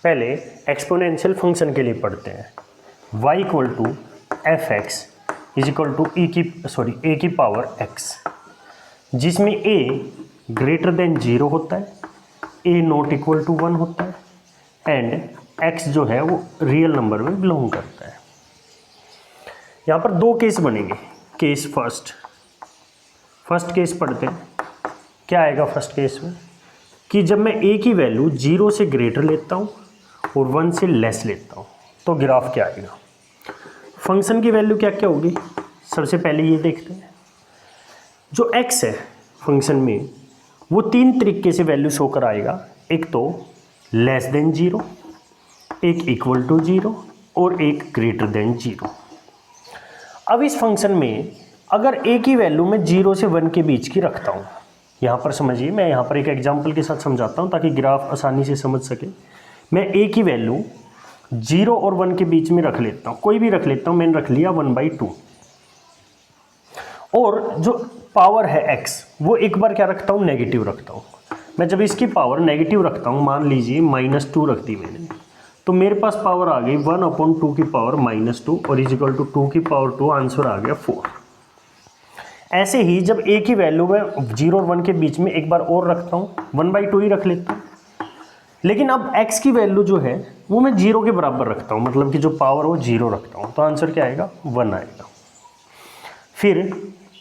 पहले exponential function के लिए पढ़ते हैं। y equal to F X is equal to A की पावर x, जिसमें a ग्रेटर देन 0 होता है, a नॉट इक्वल टू 1 होता है एंड x जो है वो रियल नंबर में बिलोंग करता है। यहाँ पर दो केस बनेंगे। केस फर्स्ट केस पढ़ते हैं। क्या आएगा फर्स्ट केस में कि जब मैं a की वैल्यू 0 से ग्रेटर लेता हूँ और 1 से लेस लेता हूँ तो ग्राफ क्या आएगा। फंक्शन की वैल्यू क्या क्या होगी, सबसे पहले ये देखते हैं। जो x है फंक्शन में वो तीन तरीके से वैल्यू शो कर आएगा। एक तो लेस देन 0, एक इक्वल टू 0 और एक ग्रेटर देन 0। अब इस फंक्शन में अगर a की वैल्यू मैं 0 से 1 के बीच की रखता हूँ, यहाँ पर समझिए, मैं यहाँ पर एक एग्जांपल के साथ समझाता हूँ ताकि ग्राफ आसानी से समझ सके। मैं a की वैल्यू 0 और 1 के बीच में रख लेता हूँ, कोई भी रख लेता हूँ, मैंने रख लिया 1/2। और जो पावर है x वो एक बार क्या रखता हूँ, नेगेटिव रखता हूँ। मैं जब इसकी पावर नेगेटिव रखता हूँ, मान लीजिए -2 रख दी मैंने, तो मेरे पास पावर आ गई 1/2 की पावर -2 और इज इक्वल टू 2 की पावर 2, आंसर आ गया 4। ऐसे ही जब a की वैल्यू में 0 और 1 के बीच में एक बार और रखता हूँ, 1/2 ही रख लेता हूँ। लेकिन अब x की वैल्यू जो है वो मैं 0 के बराबर रखता हूँ, मतलब कि जो पावर वो 0 रखता हूँ, तो आंसर क्या आएगा, 1 आएगा। फिर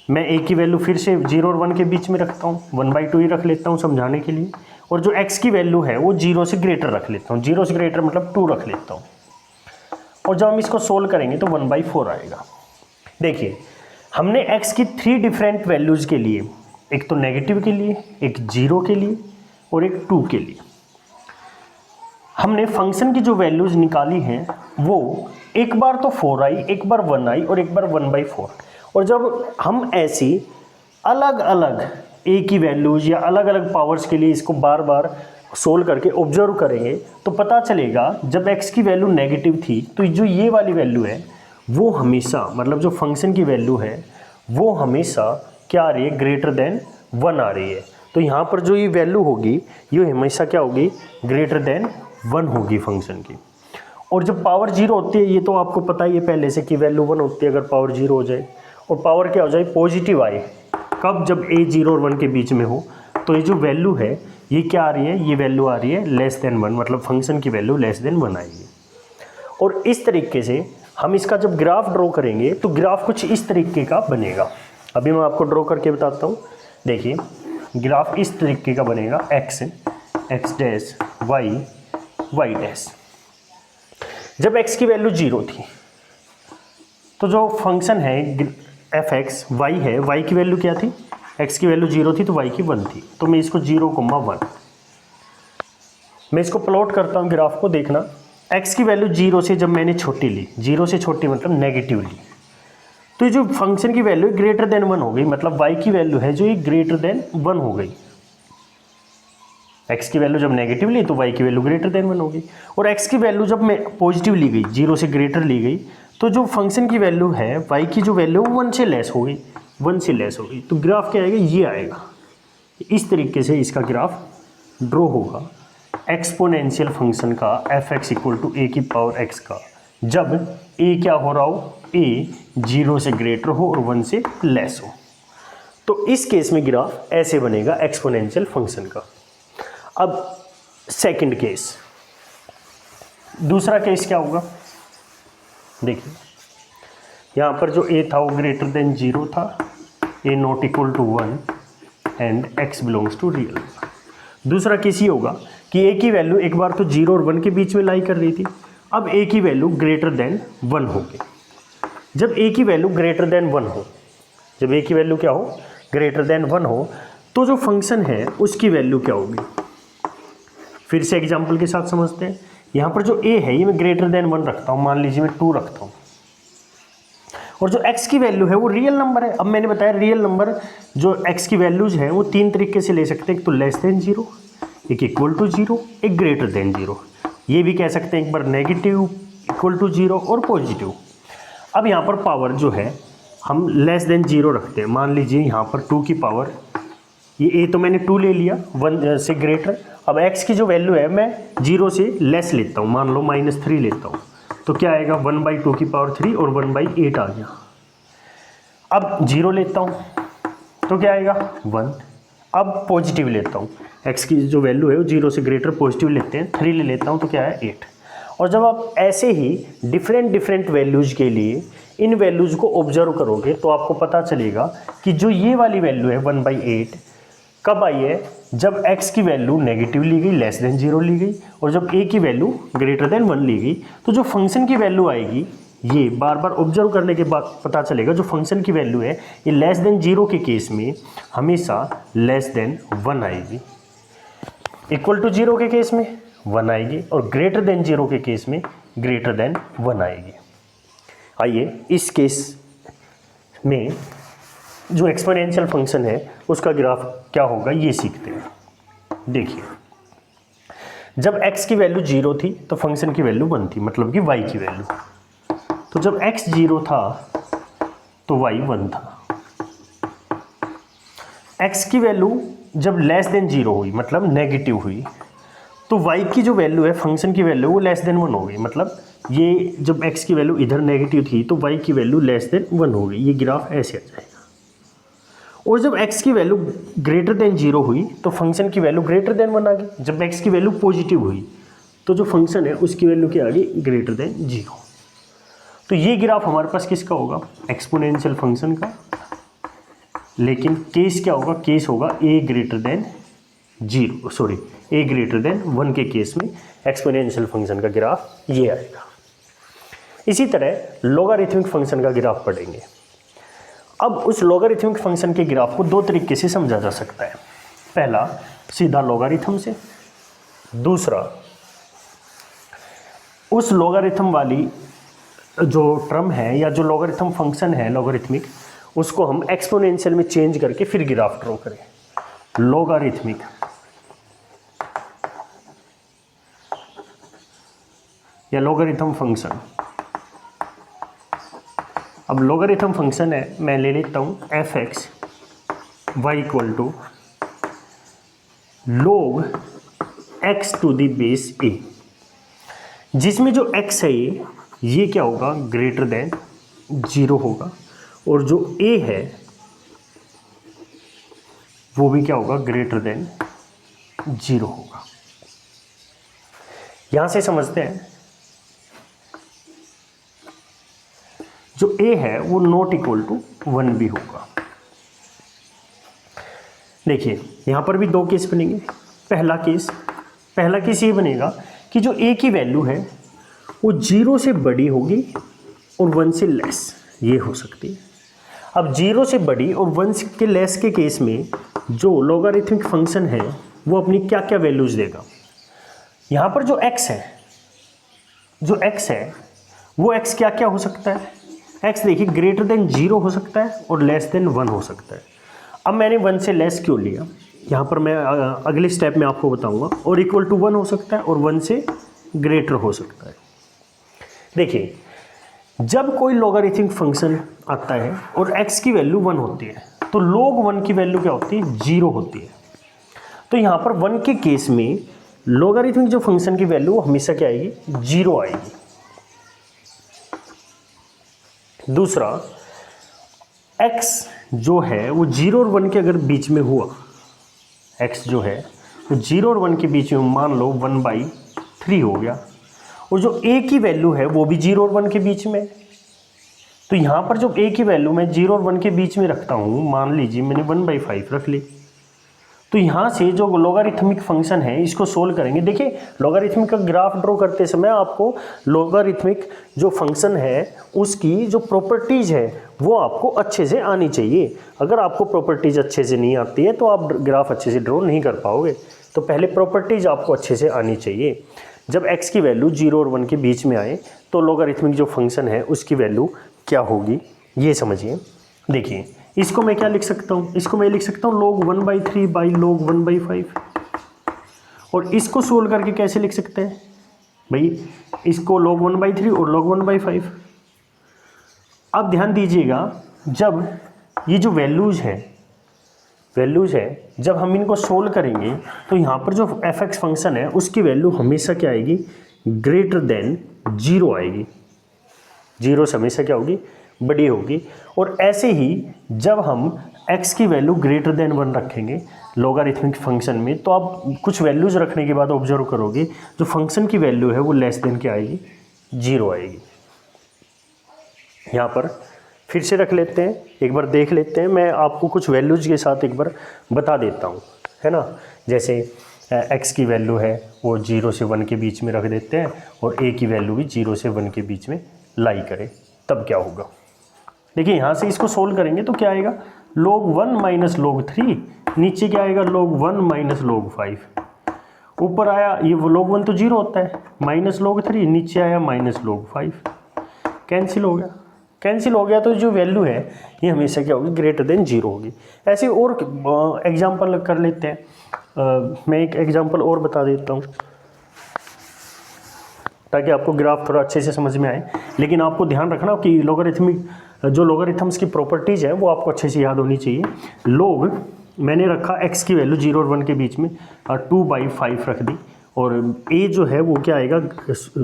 मैं a की वैल्यू फिर से 0 और 1 के बीच में रखता हूँ, 1/2 ही रख लेता हूँ समझाने के लिए। और जो x की वैल्यू है वो 0 से ग्रेटर रख लेता हूँ, 0 से ग्रेटर मतलब 2 रख लेता हूँ। और जब हम इसको सोल्व करेंगे तो 1/4 आएगा। देखिए हमने x की 3 डिफरेंट वैल्यूज़ के लिए, एक तो नेगेटिव के लिए, एक 0 के लिए और एक 2 के लिए, हमने फंक्शन की जो वैल्यूज़ निकाली हैं वो एक बार तो 4 आई, एक बार 1 आई और एक बार 1/4। और जब हम ऐसी अलग अलग a की वैल्यूज़ या अलग अलग पावर्स के लिए इसको बार बार सोल्व करके ऑब्जर्व करेंगे तो पता चलेगा जब x की वैल्यू नेगेटिव थी तो जो ये वाली वैल्यू है वो हमेशा, मतलब जो फंक्शन की वैल्यू है वो हमेशा क्या आ रही है, ग्रेटर देन 1 आ रही है। तो यहाँ पर जो ये वैल्यू होगी ये हमेशा क्या होगी, ग्रेटर देन 1 होगी फंक्शन की। और जब पावर 0 होती है, ये तो आपको पता ही है पहले से कि वैल्यू 1 होती है अगर पावर 0 हो जाए, और पावर क्या हो जाए, पॉजिटिव आए। कब, जब a 0 और 1 के बीच में हो। तो ये जो वैल्यू है ये क्या आ रही है, ये वैल्यू आ रही है लेस देन 1, मतलब फंक्शन की वैल्यू लेस देन 1 आएगी। और इस तरीके से हम इसका जब ग्राफ ड्रॉ करेंगे तो ग्राफ कुछ इस तरीके का बनेगा। अभी मैं आपको ड्रॉ करके बताता हूँ। देखिए ग्राफ इस तरीके का बनेगा, x डैश y डैश। जब x की वैल्यू 0 थी तो जो फंक्शन है एफ एक्स वाई है, y की वैल्यू क्या थी, x की वैल्यू 0 थी तो y की 1 थी। तो मैं इसको 0,1, मैं इसको प्लॉट करता हूँ ग्राफ को, देखना। x की वैल्यू 0 से जब मैंने छोटी ली, 0 से छोटी मतलब नेगेटिव ली, तो ये जो फंक्शन की वैल्यू ग्रेटर देन 1 हो गई, मतलब y की वैल्यू है जो ये ग्रेटर देन 1 हो गई। x की वैल्यू जब नेगेटिव ली तो y की वैल्यू ग्रेटर देन 1 होगी। और x की वैल्यू जब मैं पॉजिटिव ली गई, 0 से ग्रेटर ली गई, तो जो फंक्शन की वैल्यू है y की जो वैल्यू 1 से लेस हो गई, 1 से लेस हो गई। तो ग्राफ क्या आएगा, ये आएगा। इस तरीके से इसका ग्राफ ड्रॉ होगा एक्सपोनेंशियल फंक्शन का F X equal to A की पावर x का, जब a क्या हो रहा हो, a 0 से ग्रेटर हो और 1 से लेस हो। तो इस केस में ग्राफ ऐसे बनेगा एक्सपोनेंशियल फंक्शन का। अब सेकंड केस, दूसरा केस क्या होगा, देखिए यहाँ पर जो a था वो ग्रेटर देन 0 था, a not equal to 1 and x belongs to real. दूसरा केस ये होगा कि a की वैल्यू एक बार तो 0 और 1 के बीच में लाई कर रही थी, अब a की वैल्यू ग्रेटर देन 1 होगी। जब a की वैल्यू ग्रेटर देन 1 हो, जब a की वैल्यू क्या हो, ग्रेटर देन 1 हो, तो जो फंक्शन है उसकी वैल्यू क्या होगी। फिर से एग्जांपल के साथ समझते हैं। यहाँ पर जो a है ये मैं ग्रेटर देन 1 रखता हूँ, मान लीजिए मैं 2 रखता हूँ, और जो x की वैल्यू है वो रियल नंबर है। अब मैंने बताया रियल नंबर जो x की वैल्यूज है वो तीन तरीके से ले सकते हैं, एक तो लेस देन 0, एक इक्वल टू 0, एक ग्रेटर देन 0। ये भी कह सकते हैं एक बार नेगेटिव, इक्वल टू 0 और पॉजिटिव। अब यहाँ पर पावर जो है हम लेस देन 0 रखते हैं, मान लीजिए यहाँ पर 2 की पावर, ये a तो मैंने 2 ले लिया 1 से ग्रेटर, अब x की जो वैल्यू है मैं 0 से लेस लेता हूँ, मान लो -3 लेता हूँ, तो क्या आएगा 1/2 की पावर 3 और 1/8 आ गया। अब 0 लेता हूँ तो क्या आएगा 1। अब पॉजिटिव लेता हूँ, x की जो वैल्यू है वो 0 से ग्रेटर पॉजिटिव लेते हैं, 3 ले लेता हूँ तो क्या है 8। और जब आप ऐसे ही डिफरेंट वैल्यूज़ के लिए इन वैल्यूज़ को ऑब्जर्व करोगे तो आपको पता चलेगा कि जो ये वाली वैल्यू है 1/8 कब आई है, जब x की वैल्यू नेगेटिव ली गई, लेस देन 0 ली गई, और जब a की वैल्यू ग्रेटर देन 1 ली गई। तो जो फंक्शन की वैल्यू आएगी, ये बार बार ऑब्जर्व करने के बाद पता चलेगा, जो फंक्शन की वैल्यू है ये लेस देन 0 के केस में हमेशा लेस देन 1 आएगी, इक्वल टू 0 के केस में 1 आएगी, और ग्रेटर देन 0 के केस में ग्रेटर देन 1 आएगी। आइए इस केस में जो एक्सपोनेंशियल फंक्शन है उसका ग्राफ क्या होगा ये सीखते हैं। देखिए, जब x की वैल्यू 0 थी तो फंक्शन की वैल्यू 1 थी, मतलब कि y की वैल्यू। तो जब x 0 था तो y 1 था। x की वैल्यू जब लेस देन 0 हुई, मतलब नेगेटिव हुई, तो y की जो वैल्यू है फंक्शन की वैल्यू वो लेस देन 1 हो गई। मतलब ये जब x की वैल्यू इधर नेगेटिव थी तो y की वैल्यू लेस देन 1 हो गई। ये ग्राफ ऐसे आ जाएगा। और जब x की वैल्यू ग्रेटर देन 0 हुई तो फंक्शन की वैल्यू ग्रेटर देन 1 आ गई। जब x की वैल्यू पॉजिटिव हुई तो जो फंक्शन है उसकी वैल्यू क्या आ गई, ग्रेटर देन 0। तो ये ग्राफ हमारे पास किसका होगा, एक्सपोनेंशियल फंक्शन का। लेकिन केस क्या होगा, केस होगा a greater than 0, sorry a greater then 1 के केस में एक्सपोनेंशियल फंक्शन का ग्राफ ये आएगा। इसी तरह लॉगरिथमिक फंक्शन का ग्राफ पढ़ेंगे। अब उस लॉगरिथमिक फंक्शन के ग्राफ को दो तरीके से समझा जा सकता है। पहला सीधा लॉगरिथम से, दूसरा उस लॉगरिथम वाली जो टर्म है या जो लॉगरिथम फंक्शन है लॉगरिथमिक, उसको हम एक्सपोनेंशियल में चेंज करके फिर ग्राफ ड्रॉ करें। लॉगरिथमिक या लॉगरिथम फंक्शन। अब लॉगरिथम फंक्शन है, मैं ले लेता हूँ f(x) y equal to log x to the base a, जिसमें जो x है ये क्या होगा, ग्रेटर देन 0 होगा, और जो a है वो भी क्या होगा, ग्रेटर देन 0 होगा। यहां से समझते हैं जो a है वो नॉट इक्वल टू 1 भी होगा। देखिए यहां पर भी दो केस बनेंगे। पहला केस ये बनेगा कि जो a की वैल्यू है वो 0 से बड़ी होगी और 1 से लेस, ये हो सकती है। अब 0 से बड़ी और 1 के लेस के केस में जो लॉगरिथमिक फंक्शन है वो अपनी क्या क्या वैल्यूज देगा। यहां पर जो x है वो x क्या क्या हो सकता है, x देखिए ग्रेटर देन 0 हो सकता है और लेस देन 1 हो सकता है। अब मैंने 1 से लेस क्यों लिया, यहाँ पर मैं अगले स्टेप में आपको बताऊंगा। और इक्वल टू 1 हो सकता है और 1 से ग्रेटर हो सकता है। देखिए जब कोई लॉगरिथमिक फंक्शन आता है और x की वैल्यू 1 होती है तो log 1 की वैल्यू क्या होती है, 0 होती है। तो यहाँ पर 1 के केस में लॉगरिथमिक जो फंक्शन की वैल्यू हमेशा क्या आएगी, 0 आएगी। दूसरा x जो है वो 0 और 1 के अगर बीच में हुआ, x जो है वो 0 और 1 के बीच में मान लो 1/3 हो गया, और जो a की वैल्यू है वो भी 0 और 1 के बीच में। तो यहाँ पर जो a की वैल्यू मैं 0 और 1 के बीच में रखता हूँ, मान लीजिए मैंने 1/5 रख ली, तो यहाँ से जो लॉगरिथमिक फंक्शन है इसको सोल्व करेंगे। देखिए लॉगरिथमिक का ग्राफ ड्रॉ करते समय आपको लॉगरिथमिक जो फंक्शन है उसकी जो प्रॉपर्टीज़ है वो आपको अच्छे से आनी चाहिए। अगर आपको प्रॉपर्टीज़ अच्छे से नहीं आती है तो आप ग्राफ अच्छे से ड्रॉ नहीं कर पाओगे। तो पहले प्रॉपर्टीज़ आपको अच्छे से आनी चाहिए। जब x की वैल्यू 0 और 1 के बीच में आए तो लॉगरिथमिक जो फंक्शन है उसकी वैल्यू क्या होगी ये समझिए। देखिए इसको मैं क्या लिख सकता हूँ, इसको मैं लिख सकता हूँ log 1/3 बाई log 1/5। और इसको सोल्व करके कैसे लिख सकते हैं भाई, इसको log 1/3 और log 1/5। अब ध्यान दीजिएगा जब ये जो वैल्यूज हैं वैल्यूज़ है, जब हम इनको सोल्व करेंगे तो यहाँ पर जो f(x) फंक्शन है उसकी वैल्यू हमेशा क्या आएगी, ग्रेटर देन 0 आएगी। 0 से हमेशा क्या होगी, बड़ी होगी। और ऐसे ही जब हम x की वैल्यू ग्रेटर देन 1 रखेंगे लॉगरिथमिक फंक्शन में, तो आप कुछ वैल्यूज़ रखने के बाद ऑब्जर्व करोगे जो फंक्शन की वैल्यू है वो लेस देन क्या आएगी, 0 आएगी। यहाँ पर फिर से रख लेते हैं, एक बार देख लेते हैं। मैं आपको कुछ वैल्यूज़ के साथ एक बार बता देता हूँ, है ना। जैसे x की वैल्यू है वो 0 से 1 के बीच में रख देते हैं और a की वैल्यू भी 0 से 1 के बीच में लाई करें, तब क्या होगा। देखिए यहाँ से इसको सोल्व करेंगे तो क्या आएगा, log 1 माइनस log 3, नीचे क्या आएगा, log 1 माइनस log 5। ऊपर आया ये log 1 तो 0 होता है, माइनस log 3, नीचे आया माइनस log 5। कैंसिल हो गया, कैंसिल हो गया तो जो वैल्यू है ये हमेशा क्या होगी, ग्रेटर देन 0 होगी। ऐसे और एग्जाम्पल कर लेते हैं। मैं एक एग्जाम्पल और बता देता हूँ ताकि आपको ग्राफ थोड़ा अच्छे से समझ में आए। लेकिन आपको ध्यान रखना कि लॉगरिथम्स की प्रॉपर्टीज़ है वो आपको अच्छे से याद होनी चाहिए। log मैंने रखा x की वैल्यू 0 और 1 के बीच में 2/5 रख दी, और a जो है वो क्या आएगा,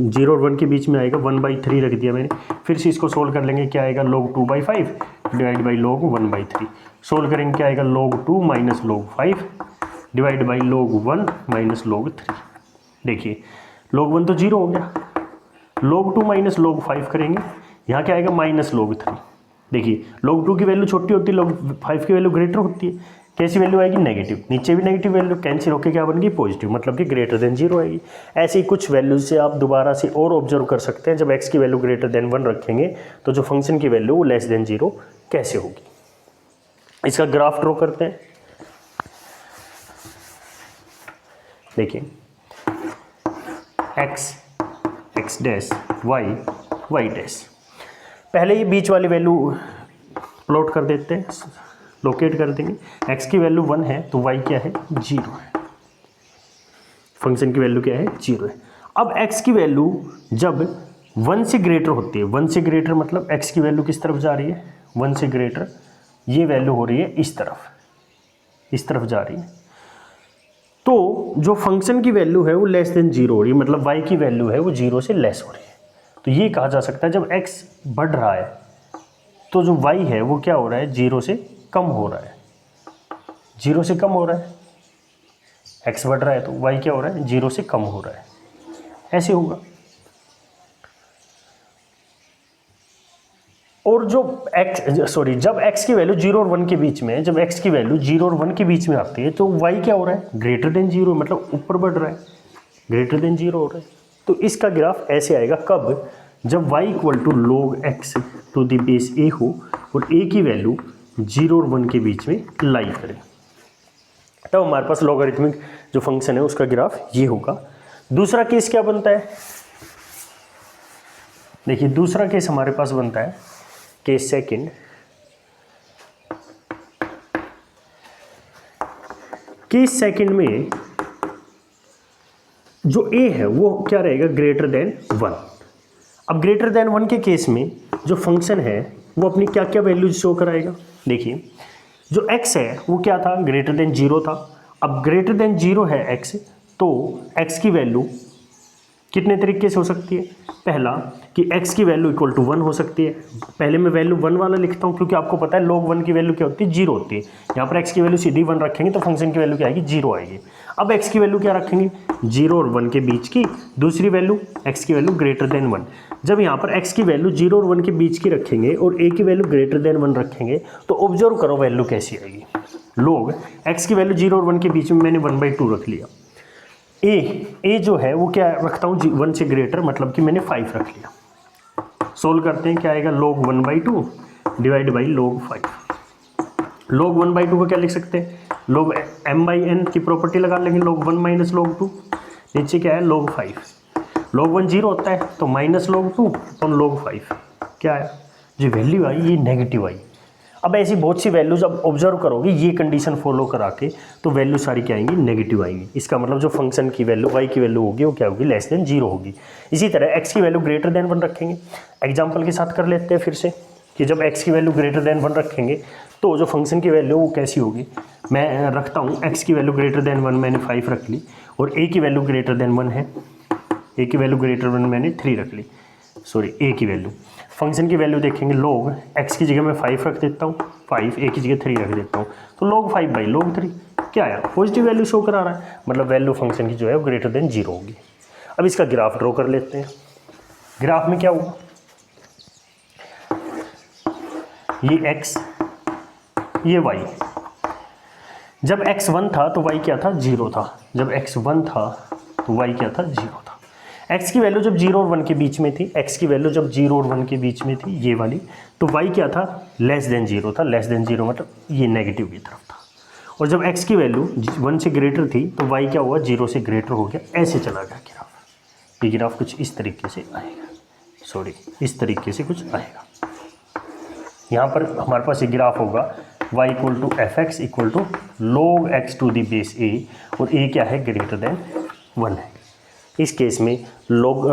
0 और 1 के बीच में आएगा 1/3 रख दिया मैंने। फिर से इसको सोल्व कर लेंगे, क्या आएगा, log 2/5 divide by log 1/3। Solve करेंगे क्या आएगा, log 2 minus log 5 divide by log 1 minus log 3। देखिए log 1 तो 0 हो गया, log 2 माइनस log 5 करेंगे, यहाँ क्या आएगा, माइनस log 3। देखिए log 2 की वैल्यू छोटी होती है, log 5 की वैल्यू ग्रेटर होती है। कैसी वैल्यू आएगी, नेगेटिव, नीचे भी नेगेटिव वैल्यू, कैंसिल होकर क्या बन गई, पॉजिटिव, मतलब कि ग्रेटर देन 0 आएगी। ऐसे ही कुछ वैल्यूज से आप दोबारा से और ऑब्जर्व कर सकते हैं, जब x की वैल्यू ग्रेटर देन 1 रखेंगे तो जो फंक्शन की वैल्यू वो लेस देन 0 कैसे होगी। इसका ग्राफ ड्रॉ करते हैं। देखिए x डैश y डैश, पहले ये बीच वाली वैल्यू प्लॉट कर देते हैं, लोकेट कर देंगे। x की वैल्यू 1 है तो y क्या है, 0 है। फंक्शन की वैल्यू क्या है, 0 है। अब x की वैल्यू जब 1 से ग्रेटर होती है, 1 से ग्रेटर मतलब x की वैल्यू किस तरफ जा रही है, 1 से ग्रेटर, ये वैल्यू हो रही है इस तरफ जा रही है। तो जो फंक्शन की वैल्यू है वो लेस देन 0 हो रही है, मतलब y की वैल्यू है वो 0 से लेस हो रही है। तो ये कहा जा सकता है जब x बढ़ रहा है तो जो y है वो क्या हो रहा है, 0 से कम हो रहा है, 0 से कम हो रहा है। x बढ़ रहा है तो y क्या हो रहा है, 0 से कम हो रहा है, ऐसे होगा। और जब x की वैल्यू 0 और 1 के बीच में, जब x की वैल्यू 0 और 1 के बीच में आती है तो y क्या हो रहा है, ग्रेटर देन 0, मतलब ऊपर बढ़ रहा है, ग्रेटर देन 0 हो रहा है। तो इसका ग्राफ ऐसे आएगा, कब, जब y equal to log x to the base a हो और a की वैल्यू 0 और 1 के बीच में लाई करें, तब हमारे पास लॉगरिथमिक जो फंक्शन है उसका ग्राफ ये होगा। दूसरा केस क्या बनता है, देखिए दूसरा केस हमारे पास बनता है केस सेकंड। केस सेकंड में जो a है वो क्या रहेगा, ग्रेटर देन 1। अब ग्रेटर देन 1 के केस में जो फंक्शन है वो अपनी क्या क्या वैल्यूज शो कराएगा। देखिए जो x है वो क्या था, ग्रेटर देन 0 था। अब ग्रेटर देन 0 है x, तो x की वैल्यू कितने तरीके से हो सकती है, पहला कि x की वैल्यू इक्वल टू 1 हो सकती है। पहले मैं वैल्यू 1 वाला लिखता हूँ क्योंकि आपको पता है log 1 की वैल्यू क्या होती है, 0 होती है। यहाँ पर x की वैल्यू सीधी 1 रखेंगे तो फंक्शन की वैल्यू क्या आएगी, 0 आएगी। अब x की वैल्यू क्या रखेंगे, 0 और 1 के बीच की, दूसरी वैल्यू x की वैल्यू ग्रेटर देन 1। जब यहाँ पर x की वैल्यू 0 और 1 के बीच की रखेंगे और a की वैल्यू ग्रेटर देन 1 रखेंगे तो ऑब्जर्व करो वैल्यू कैसी आएगी। log x की वैल्यू 0 और 1 के बीच में मैंने 1/2 रख लिया, a जो है वो क्या रखता हूँ, 1 से ग्रेटर, मतलब कि मैंने 5 रख लिया। सोल्व करते हैं, क्या आएगा, log 1/2 divide by log 5। log 1/2 को क्या लिख सकते हैं, log m/n की प्रॉपर्टी लगा लेंगे, log 1 माइनस log 2, नीचे क्या है log 5। log 1 0 होता है तो माइनस log 2 और log 5 क्या है, जो वैल्यू आई ये नेगेटिव आई। अब ऐसी बहुत सी वैल्यूज अब ऑब्जर्व करोगे, ये कंडीशन फॉलो करा के तो वैल्यू सारी क्या आएंगी, नेगेटिव आएंगी। इसका मतलब जो फंक्शन की वैल्यू y की वैल्यू होगी वो क्या होगी, लेस देन 0 होगी। इसी तरह x की वैल्यू ग्रेटर देन 1 रखेंगे। एग्जाम्पल के साथ कर लेते हैं फिर से कि जब x की वैल्यू ग्रेटर देन 1 रखेंगे तो जो फंक्शन की वैल्यू वो कैसी होगी, मैं रखता हूँ x की वैल्यू ग्रेटर देन 1 मैंने 5 रख ली, और a की वैल्यू ग्रेटर देन 1 है, a की वैल्यू ग्रेटर 1 मैंने 3 रख ली, सॉरी a की वैल्यू। फंक्शन की वैल्यू देखेंगे log x की जगह मैं 5 रख देता हूँ, 5 a की जगह 3 रख देता हूँ, तो log 5 बाई log 3 क्या आया, पॉजिटिव वैल्यू शो करा रहा है, मतलब वैल्यू फंक्शन की जो है वो ग्रेटर देन 0 होगी। अब इसका ग्राफ ड्रॉ कर लेते हैं। ग्राफ में क्या होगा, ये x ये y, जब x 1 था तो y क्या था, 0 था, जब x 1 था तो y क्या था, 0 था। x की वैल्यू जब 0 और 1 के बीच में थी, x की वैल्यू जब 0 और 1 के बीच में थी ये वाली, तो y क्या था, लेस देन 0 था, लेस देन 0 मतलब ये नेगेटिव की तरफ था। और जब x की वैल्यू 1 से ग्रेटर थी तो y क्या हुआ, 0 से ग्रेटर हो गया, ऐसे चला गया ग्राफ। ये ग्राफ कुछ इस तरीके से आएगा, सॉरी इस तरीके से कुछ आएगा। यहाँ पर हमारे पास ये ग्राफ होगा y equal to F X equal to log x to the base a, और a क्या है, ग्रेटर देन 1 है। इस केस में log